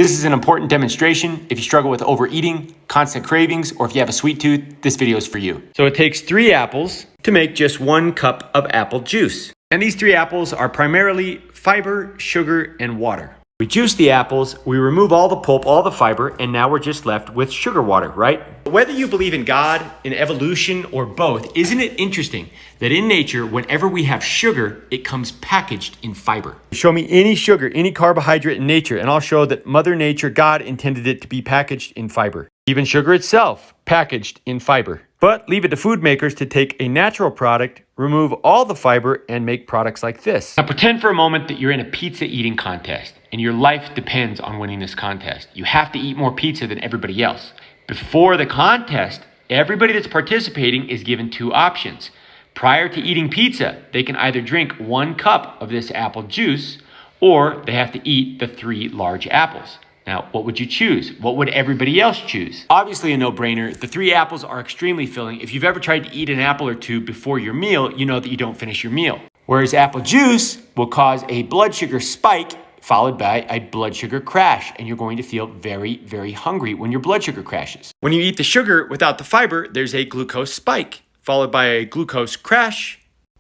This is an important demonstration. If you struggle with overeating, constant cravings, or if you have a sweet tooth, this video is for you. So it takes 3 apples to make just 1 cup of apple juice. And these 3 apples are primarily fiber, sugar, and water. We juice the apples, we remove all the pulp, all the fiber, and now we're just left with sugar water, right? Whether you believe in God, in evolution, or both, isn't it interesting that in nature, whenever we have sugar, it comes packaged in fiber? Show me any sugar, any carbohydrate in nature, and I'll show that Mother Nature, God, intended it to be packaged in fiber. Even sugar itself, packaged in fiber. But leave it to food makers to take a natural product, remove all the fiber, and make products like this. Now pretend for a moment that you're in a pizza eating contest, and your life depends on winning this contest. You have to eat more pizza than everybody else. Before the contest, everybody that's participating is given 2 options. Prior to eating pizza, they can either drink 1 cup of this apple juice, or they have to eat the 3 large apples. Now, what would you choose? What would everybody else choose? Obviously a no-brainer. The 3 apples are extremely filling. If you've ever tried to eat an apple or 2 before your meal, you know that you don't finish your meal. Whereas apple juice will cause a blood sugar spike followed by a blood sugar crash, and you're going to feel very, very hungry when your blood sugar crashes. When you eat the sugar without the fiber, there's a glucose spike followed by a glucose crash.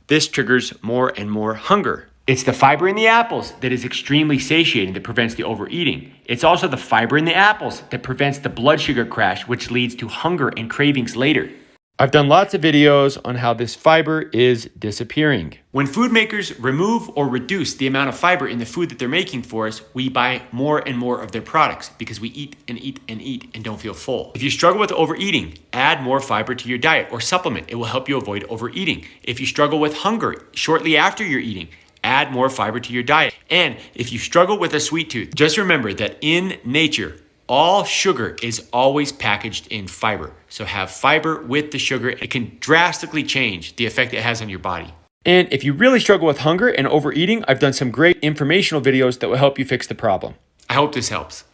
This triggers more and more hunger. It's the fiber in the apples that is extremely satiating that prevents the overeating. It's also the fiber in the apples that prevents the blood sugar crash, which leads to hunger and cravings later. I've done lots of videos on how this fiber is disappearing. When food makers remove or reduce the amount of fiber in the food that they're making for us, we buy more and more of their products because we eat and eat and eat and don't feel full. If you struggle with overeating, add more fiber to your diet or supplement. It will help you avoid overeating. If you struggle with hunger shortly after you're eating, add more fiber to your diet. And if you struggle with a sweet tooth, just remember that in nature, all sugar is always packaged in fiber. So have fiber with the sugar. It can drastically change the effect it has on your body. And if you really struggle with hunger and overeating, I've done some great informational videos that will help you fix the problem. I hope this helps.